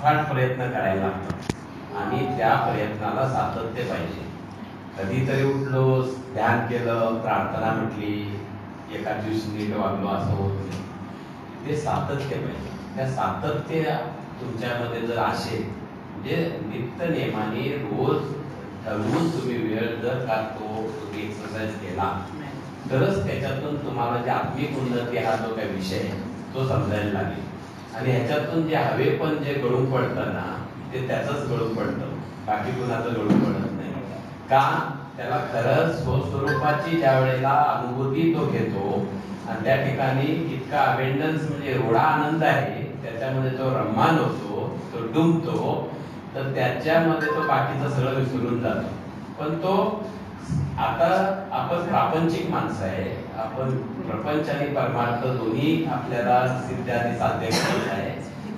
अफाट प्रयत्न करायला लागतात आणि त्या प्रयत्नाला सातत्य पाहिजे. कधीतरी उठलो, ध्यान केलं, प्रार्थना म्हटली, एका दिवशी नीट वागलो असं होत नाही. ते सातत्य पाहिजे. त्या सातत्य तुमच्यामध्ये जर असेल म्हणजे नित्य नेमाने रोज ठरवून तुम्ही वेळ जर काढतो, तुम्ही एक्सरसाइज केला तरच त्याच्यातून तुम्हाला जे आत्मिक उन्नती हा जो काही विषय आहे तो समजायला लागेल. आणि ह्याच्यातून जे हवे पण जे गळून पडतं ना ते त्याचंच गळून पडतं, बाकी कुणाचं गळून पडत नाही. का? त्याला खरंच स्वस्वरूपाची ज्या वेळेला अनुभूती तो घेतो आणि त्या ठिकाणी इतका अबेंडन्स म्हणजे एवढा आनंद आहे, त्याच्यामध्ये तो रम्मान होतो, तो डुंबतो, तर त्याच्यामध्ये तो बाकीचं सगळं विसरून जातो. पण तो आता आपण प्रापंचिक माणसं आहे, आपण प्रपंच आणि परमार्थ दोन्ही आपल्याला सिद्ध आणि साध्य करत आहे.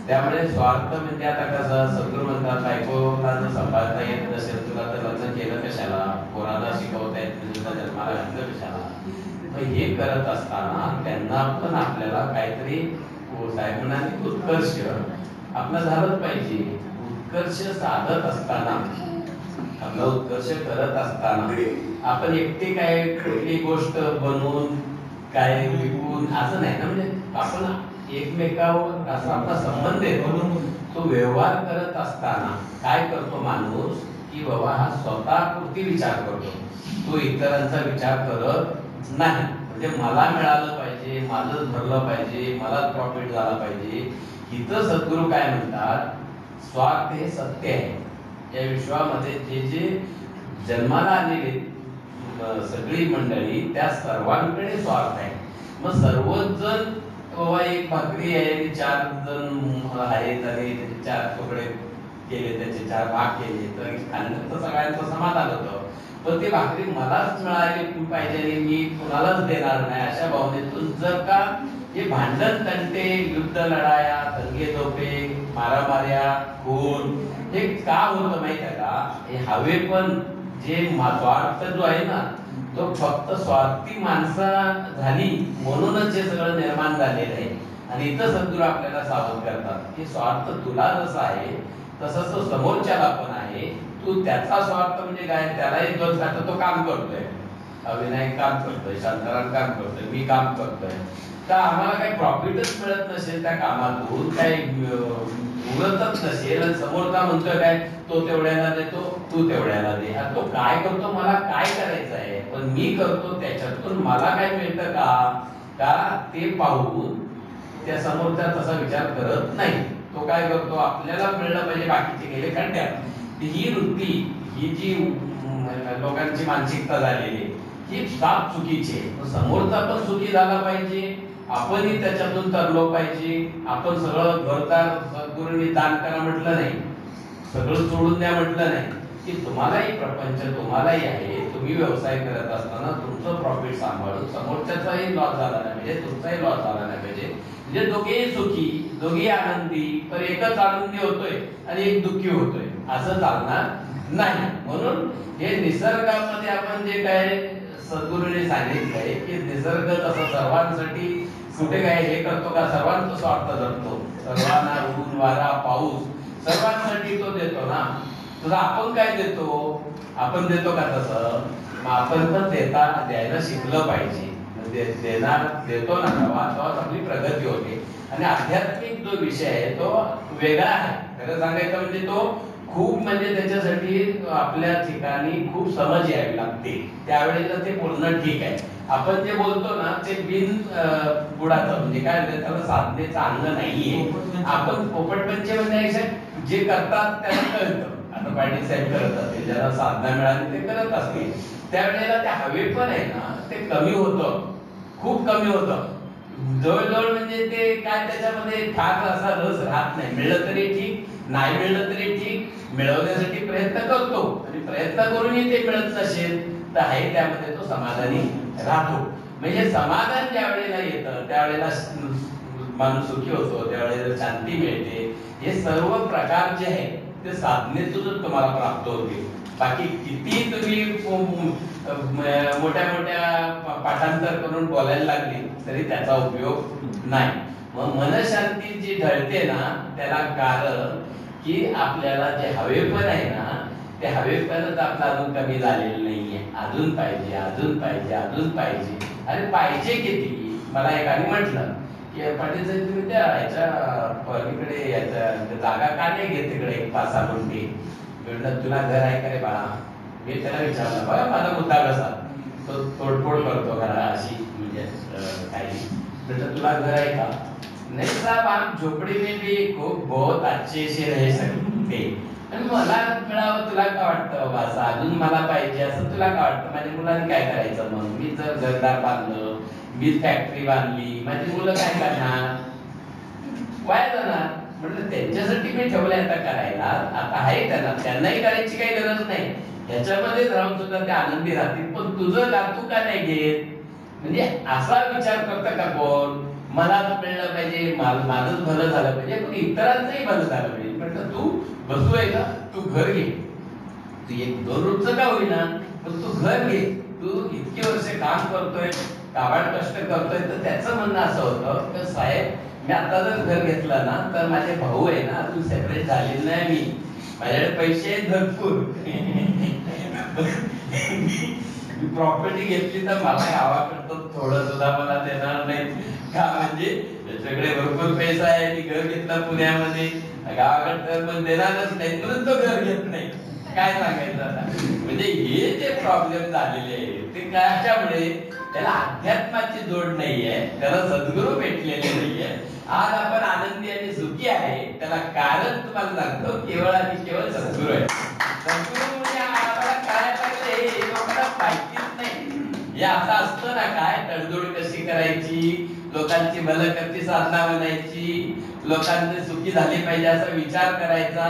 त्यामुळे स्वार्थ म्हणजे आता कसं सद्गुरू म्हणतात, बायकोला जर सांभाळता येत नसेल तुला तर लग्न केलं कशाला, पोराला शिकवता येत नाही तुला जन्माला घातलं कशाला. मग हे करत असताना त्यांना पण आपल्याला काहीतरी साहेब म्हणाले उत्कर्ष आपलं झालंच पाहिजे. उत्कर्ष साधत असताना, आपला उत्कर्ष करत असताना आपण एकटे काय कुठली गोष्ट बनवून काय विकून असं नाही ना. म्हणजे आपण एकमेकावर असा आपला संबंध येतो. तो व्यवहार करत असताना काय करतो माणूस की बाबा हा स्वतःपुरती विचार करतो, तो इतरांचा विचार करत नाही. म्हणजे मला मिळालं पाहिजे, माझं भरलं पाहिजे, मला प्रॉफिट झाला पाहिजे. इथं सद्गुरू काय म्हणतात, स्वार्थ हे सत्य आहे. या विश्वामध्ये जे जे जन्माला आलेले सगळी मंडळी त्या सर्वांकडे स्वार्थ आहे. मग सर्वच जण बाबा एक भाकरी आहे, 4 जण आहेत आणि त्याचे 4 तुकडे केले, त्याचे 4 भाग केले तर खाल्लं तर सगळ्यांचं समाधान होतं. पण ती भाकरी मलाच मिळाली पाहिजे आणि मी कुणालाच देणार नाही अशा भावनेतून जर का हे भांडण तंटे, युद्ध लढाया, दंगे धोपे, मारामाऱ्या, खून हे का होतं माहिती आहे का? हे हवे पण जे स्वार्थ जो आहे ना तो फक्त स्वार्थी माणसं झाली म्हणूनच हे सगळं निर्माण झालेलं आहे. आणि इथं सद्गुरू आपल्याला सावध करतात की स्वार्थ तुला जसा आहे तसंच तो समोरच्याला पण आहे. तू त्याचा स्वार्थ म्हणजे काय, त्यालाही दोष खातो, तो काम करतोय, अविनायक काम करतोय, शांताराम काम करतोय, मी काम करतोय, तर आम्हाला काही प्रॉफिटच मिळत नसेल त्या कामातून, काही उरतच नसेल आणि समोरचा म्हणतोय काय तो तेवढ्याला देतो, तू तेवढ्याला दे. तो काय करतो, मला काय करायचं आहे, पण मी करतो त्याच्यातून मला काय मिळतं का ते पाहून त्या समोरचा तसा विचार करत नाही. तो काय करतो, आपल्याला मिळलं पाहिजे, बाकीचे गेले खड्ड्यात. ही वृत्ती, ही जी लोकांची मानसिकता झालेली ही साफ चुकीची आहे. समोरचा पण सुखी झाला पाहिजे, आपणही त्याच्यातून तरलो पाहिजे. आपण सगळं घरदार सद्गुरूंनी दान करा म्हटलं नाही, सगळं सोडून द्या म्हटलं नाही, की तुम्हालाही प्रपंच तुम्हालाही आहे. तुम्ही व्यवसाय करत असताना तुमचं प्रॉफिट सांभाळून समोरच्याचाही लॉस झाला नाही पाहिजे, तुमचाही लॉस झाला नाही पाहिजे. म्हणजे दोघेही सुखी, दोघेही आनंदी, पण एकच आनंदी होतोय आणि एक दुःखी होतोय असं चालणार नाही. म्हणून हे निसर्गामध्ये आपण जे काय सद्गुरूंनी सांगितलंय की निसर्ग तसं सर्वांसाठी कुठे काय हे करतो का, सर्वांचा स्वार्थ धरतो, सर्वांना ऊन वारा पाऊस सर्वांसाठी तो देतो ना. तुला आपण काय देतो, आपण देतो का तसं? मग आपण पण द्यायला शिकलं पाहिजे. देणार देतो ना तेव्हा आपली प्रगती होते. आणि आध्यात्मिक जो विषय आहे तो वेगळा आहे. खरं सांगायचं म्हणजे तो खूप म्हणजे त्याच्यासाठी आपल्या ठिकाणी खूप समज यावी लागते. त्यावेळेला ते बोलणं ठीक आहे. आपण जे बोलतो ना ते बिन बुडाचं म्हणजे काय त्याला साधनेचं अंग नाहीये. आपण पोपटपंच म्हणजे जे करतात त्याला कळतं. आता पाटील साहेब करत असतील, ज्याला साधना मिळाली ते करत असतील, त्यावेळेला ते हवे पण आहे ना ते कमी होतं, खूप कमी होतं. जवळजवळ म्हणजे ते काय त्याच्यामध्ये फार असा रस राहत नाही. मिळलं तरी ठीक, नाही मिळलं तरी ठीक, मिळवण्यासाठी प्रयत्न करतो आणि प्रयत्न करूनही ते मिळत नसेल तर आहे त्यामध्ये तो समाधानी राहतो. म्हणजे समाधान ज्या वेळेला येतं त्यावेळेला माणूस सुखी होतो, त्यावेळेला शांती मिळते. हे सर्व प्रकार जे आहे ते साधनेतूनच तुम्हाला प्राप्त होते. बाकी किती तुम्ही मोठ्या मोठ्या पाठांतर करून बोलायला लागली तरी त्याचा उपयोग नाही. मग मनशांती जी ढळते ना त्याला कारण की आपल्याला जे हवेपण आहे ना, ते हवेपणच आपलं अजून कमी झालेलं नाहीये. अजून पाहिजे, अजून पाहिजे, अजून पाहिजे. अरे पाहिजे किती? मला एकाने म्हटलं की पाटील साहेब तुम्ही त्या ह्याच्या पलीकडे याच्या जागा का नाही घेत तिकडे 5-6 गुंठे? म्हटलं तुला घर आहे का रे बाळा? मी त्याला विचारलं, बघा माझा मुद्दा कसा तो तोडफोड करतो घरा अशी, म्हणजे काही. म्हटलं तुला घर आहे का? नहीं साहब आप झोपड़ी में भी खूप बहुत अच्छे से रह सकते. आणि मला मिळावं तुला काय वाटतं बाबा? अजून मला पाहिजे असं तुला काय वाटतं? माझ्या मुलांनी काय करायचं मग? मी जर घरदार बांधलं, मी फॅक्टरी बांधली, माझी मुलं काय करणार? वाया जाणार. म्हटलं त्यांच्यासाठी मी ठेवलंय आता करायला, आता आहे त्यांनाही करायची काही गरज नाही, ह्याच्यामध्येच राहून सुद्धा ते आनंदी राहतील. पण तुझं तू का नाही घेत? म्हणजे असा विचार करतं का कोण? मला मिळलं पाहिजे, माझंच भलं झालं पाहिजे, पण इतरांचंही भलं झालं पाहिजे. म्हटलं तू बसू आहे का? तू घर घे, तू 1-2 रोजचं का होईना, पण तू घर घे. तू इतके वर्ष काम करतोय, काबाड कष्ट करतोय, तर त्याचं म्हणणं असं होतं की साहेब मी आता जर घर घेतलं ना, तर माझे भाऊ आहे ना अजून सेपरेट झालेलं नाही, मी माझ्याकडे पैसे आहेत भरपूर. मी प्रॉपर्टी घेतली तर मला गावाकडचं थोडं सुद्धा मला देणार नाही का? म्हणजे त्याच्याकडे भरपूर पैसा आहे, मी घर घेतला पुण्यामध्ये, गावाकडचं पण देणारच नाही, म्हणून तो घर घेत नाही. काय सांगायचं आता? म्हणजे हे जे प्रॉब्लेम झालेले आहे ते कशामुळे? त्याला अध्यात्माची जोड नाहीये, त्याला सद्गुरू भेटलेले नाहीये. आज आपण आनंदी आणि सुखी आहे, त्याला कारण तुम्हाला सांगतो, केवळ आणि केवळ सद्गुरू आहे. सद्गुरू म्हणजे आम्हाला काय पाहिजे हे लोकांना माहितीच नाही. हे असं असतं ना, काय तडजोड कशी करायची, लोकांची भलं करती साधना बनायची, लोकांचे सुखी झाले पाहिजे असा विचार करायचा,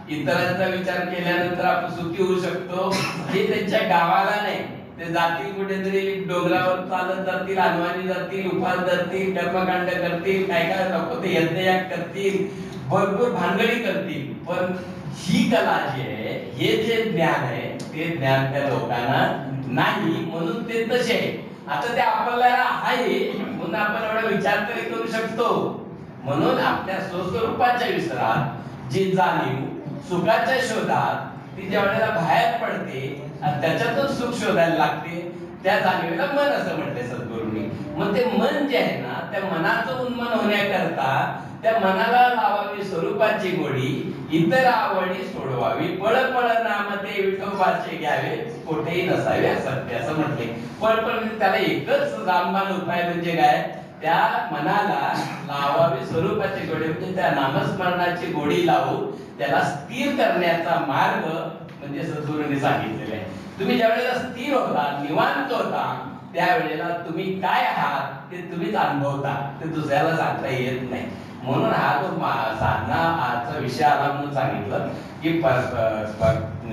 इतरांचा विचार केल्यानंतर आपण सुखी होऊ शकतो, हे त्यांच्या गावाला नाही. ते जातील कुठेतरी डोंगरावर चालत जातील, अनवाणी जातील, उपास धरतील, कर्मकांड करतील, काय काय नको ते यज्ञयाग करतील, भरपूर भानगडी करतील. पण ही कला जी आहे, हे जे ज्ञान आहे, ते ज्ञान त्या लोकांना नाही, म्हणून ते तसे आहे. आता ते आपल्याला आहे म्हणून आपण एवढा विचार तरी करू शकतो. म्हणून आपल्या स्वस्वरूपाच्या विसरात जी जाणीव सुखाच्या शोधात ती ज्या वेळेला बाहेर पडते आणि त्याच्यातून सुख शोधायला लागते, त्या जाणीवेला मन असं म्हटलंय सद्गुरूंनी. मग ते मन जे आहे ना, त्या मनाचं उन्मन होण्याकरता त्या मनाला लावावी स्वरूपाची गोडी, इतर आवडी सोडवावी, पळ पळ नाम ते विठोबाचे घ्यावे, कोठेही नसावे सत्य, असं म्हटले. पळ म्हणजे त्याला एकच रामबाण उपाय म्हणजे काय? त्या मनाला लावावी स्वरूपाची गोडी, म्हणजे त्या नामस्मरणाची गोडी लावून त्याला स्थिर करण्याचा मार्ग म्हणजे सद्गुरूंनी सांगितलेला आहे. तुम्ही ज्या वेळेला स्थिर होता, निवांत होता, त्यावेळेला तुम्ही काय आहात ते तुम्हीच अनुभवता, ते दुसऱ्याला सांगता येत नाही. म्हणून हा जो साधना आजचा विषय आला म्हणून सांगितलं की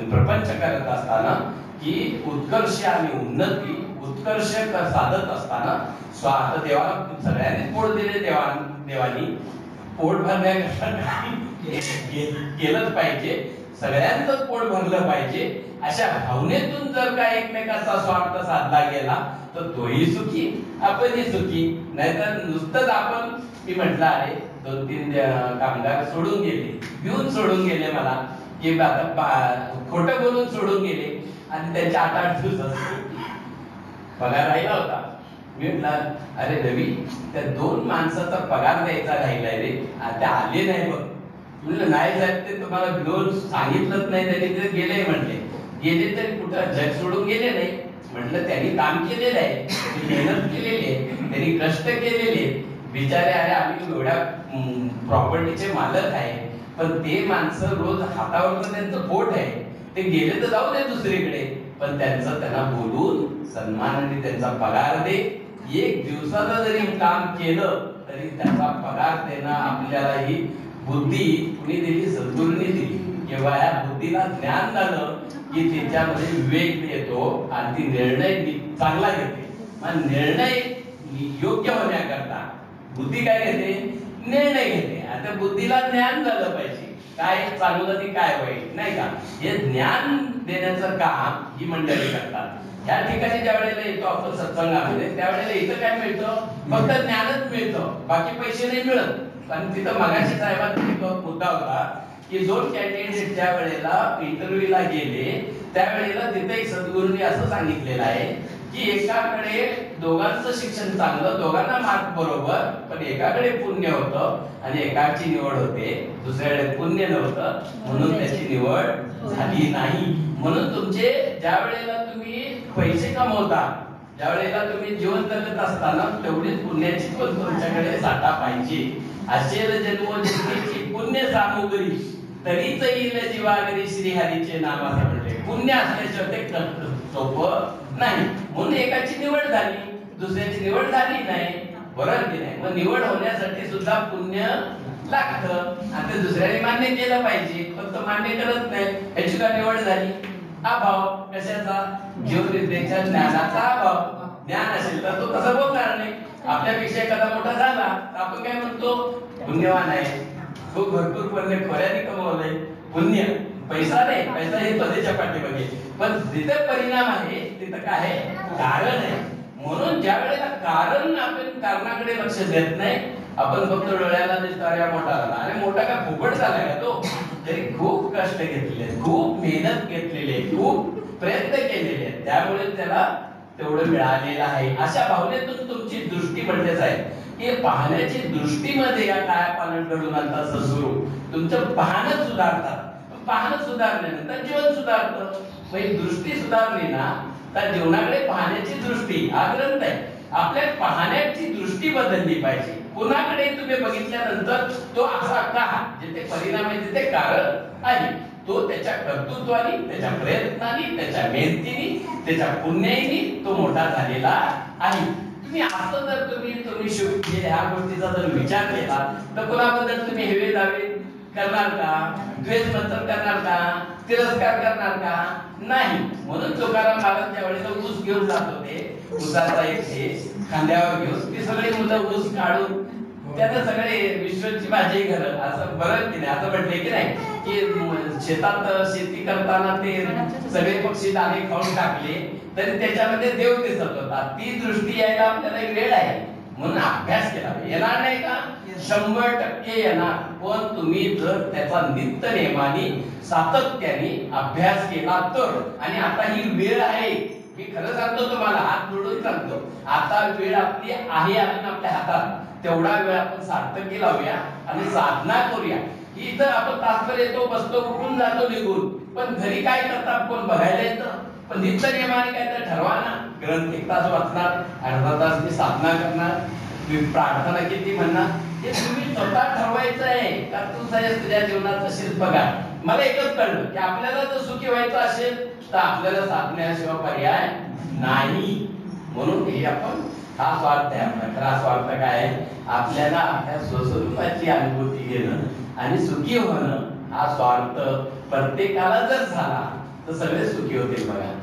प्रपंच करत असताना की उत्कर्ष आणि उन्नती, उत्कर्ष साधत असताना स्वार्थ देवाला सगळ्यांनी पोट दिले, देवानी पोट भरण्याकरता केलंच पाहिजे, सगळ्यांचंच पोट भरलं पाहिजे. अशा भावनेतून जर का एकमेकाचा स्वार्थ साधला गेला तर तोही सुखी, आपणही सुखी. नाहीतर नुसतंच आपण, मी म्हटलं आहे 2-3 कामगार सोडून गेले, घेऊन सोडून गेले मला, की आता खोटं बोलून सोडून गेले आणि त्यांचे 8-8 दिवस पगार राहिला होता. मी म्हटलं अरे रवी, त्या 2 माणसाचा पगार द्यायचा राहिलाय रे, ते आले नाही बघ. म्हणलं नाही साहेब, ते तुम्हाला घेऊन सांगितलंच नाही, त्यांनी ते गेले म्हटले. गेले तरी कुठं जग सोडून गेले नाही. म्हटलं त्यांनी काम केलेलं आहे, मेहनत केलेली आहे, त्यांनी कष्ट केलेले बिचारे. अरे आम्ही एवढ्या प्रॉपर्टीचे मालक आहे, पण ते माणसं रोज हातावर त्यांचं पोट आहे, ते गेले तर जाऊ दे दुसरीकडे, पण त्यांचं त्यांना बोलून सन्मानाने त्यांचा पगार दे. 1 दिवसाचं जरी काम केलं तरी त्याचा पगार देणं आपल्याला ही बुद्धी कुणी दिली? सद्गुरूंनी दिली. किंवा या बुद्धीला ज्ञान झालं की त्याच्यामध्ये विवेक येतो आणि ती निर्णय चांगला घेते. मग निर्णय योग्य होण्याकरता बुद्धी काय घेते? निर्णय घेते. आता बुद्धीला ज्ञान झालं पाहिजे, काय चांगलं आणि काय वाईट, नाही का? हे ज्ञान देण्याचं काम ही मंडळी करतात. या ठिकाणी ज्या वेळेला येतो आपण सत्संगामध्ये, त्यावेळेला इथं काय मिळतं? फक्त ज्ञानच मिळतं, बाकी पैसे नाही मिळत. आणि तिथं मगाशी साहेबांचा मुद्दा होता की दोन कॅन्डिडेट ज्या वेळेला इंटरव्ह्यूला गेले त्यावेळेला तिथे एक सद्गुरूंनी असं सांगितलेलं आहे की एकाकडे दोघांचं शिक्षण चांगलं, दोघांना मार्क बरोबर, पण एकाकडे पुण्य होतं आणि एकाची निवड होते, दुसऱ्याकडे पुण्य नव्हतं म्हणून त्याची निवड झाली नाही. म्हणून तुमचे ज्या वेळेला तुम्ही पैसे कमवता, ज्या वेळेला तुम्ही जीवन जगत असताना तेवढीच पुण्याची पण तुमच्याकडे साठा पाहिजे. असेल जन्मोजन्मीची पुण्य सामुग्री तरीच येईल जीवागरी श्रीहरीचे नाम असं म्हणले. पुण्य असल्याशिवाय ते सोपं नाही. म्हणून एकाची निवड झाली, दुसऱ्याची निवड झाली नाही, बरोबर की नाही? मग निवड होण्यासाठी सुद्धा पुण्य लागतं आणि ते दुसऱ्याने मान्य केलं पाहिजे. फक्त मान्य करत नाही, याची का निवड झाली? अभाव. कशाचा? जीवनविद्येच्या ज्ञानाचा अभाव. ज्ञान असेल तर तो तसं बोलणार नाही. आपल्यापेक्षा एखादा मोठा झाला तर आपण काय म्हणतो? पुण्यवान आहे, खूप भरपूर पुण्य खोऱ्याने कमवलंय. पुण्य पैसा नाही, पैसा हे पदेच्या पाठीमागे, पण जिथे परिणाम आहे तिथं काय आहे? कारण आहे. म्हणून ज्या वेळेला कारण आपण कारणाकडे लक्ष देत नाही, आपण फक्त डोळ्याला दिसणाऱ्या मोठा झाला आणि मोठा का फुकट झालाय का तो? तरी खूप कष्ट घेतलेले, खूप मेहनत घेतलेले, खूप प्रयत्न केलेले, त्यामुळे त्याला तेवढं मिळालेलं आहे. अशा भावनेतून तुमची दृष्टी म्हणतेच आहे की पाहण्याची दृष्टीमध्ये या कायापालट घडून आणतात सुरू. तुमचं पाहणं सुधारतात, पाहणं सुधारल्यानंतर जीवन सुधारतं. म्हणजे दृष्टी सुधारली ना तर जीवनाकडे पाहण्याची दृष्टी, हा ग्रंथ आहे. आपल्या पाहण्याची दृष्टी बदलली पाहिजे. कुणाकडे तुम्ही बघितल्यानंतर तो असा का, जिथे परिणाम आहे तिथे कारण आहे. तो त्याच्या कर्तृत्वाने, त्याच्या प्रयत्नाने, त्याच्या मेहनतीने, त्याच्या पुण्याने तो मोठा झालेला आहे. तुम्ही असं जर तुम्ही ह्या गोष्टीचा जर विचार केला तर कुणाबद्दल तुम्ही हेवे दावे करणार का? द्वेष मंथन करणार का? तिरस्कार करणार का? नाही. म्हणून तुकाराम महाराज ज्या वेळेला ऊस घेऊन जात होते, ऊसाचा एक खांद्यावर घेऊन ती सगळी मुलं ऊस काढून त्याने सगळे विश्वाची भाजी घर असं बरं की नाही? असं म्हटले की नाही की शेतात शेती करताना ते सगळे पक्षी दाणे खाऊन टाकले तरी त्याच्यामध्ये देव दिसत होता. ती दृष्टी यायला आपल्याला वेळ आहे, म्हणून अभ्यास केला. येणार नाही का? 100% येणार. पण तुम्ही जर त्याचा नित्य नेमाने सातत्याने अभ्यास केला तर. आणि आता ही वेळ आहे, मी खरं सांगतो तुम्हाला, हात जोडून सांगतो, आता वेळ आपली आहे अजून आपल्या हातात. तेवढा वेळ आपण सार्थकी लावूया आणि साधना करूया. ही तर आपण तासभर येतो, बसतो, उठून जातो निघून, पण घरी काय करतात कोण बघायला येतं? पण नित्य नेमाने काय तर ठरवा ना. ग्रंथ 1 तास वाचणार, अर्धा तास मी साधना करणार, तुम्ही प्रार्थना किती म्हणणार, हे तुम्ही स्वतः ठरवायचं आहे. का तुझ्या जीवनाचं शिल्पकार. मला एकच कळलं की आपल्याला जर सुखी व्हायचं असेल तर आपल्याला साधण्याशिवाय पर्याय नाही. म्हणून हे आपण हा स्वार्थ आहे आपला. खरा स्वार्थ काय आहे? आपल्याला आपल्या स्वस्वरूपाची अनुभूती घेणं आणि सुखी होणं. हा स्वार्थ प्रत्येकाला जर झाला तर सगळे सुखी होतील बघा.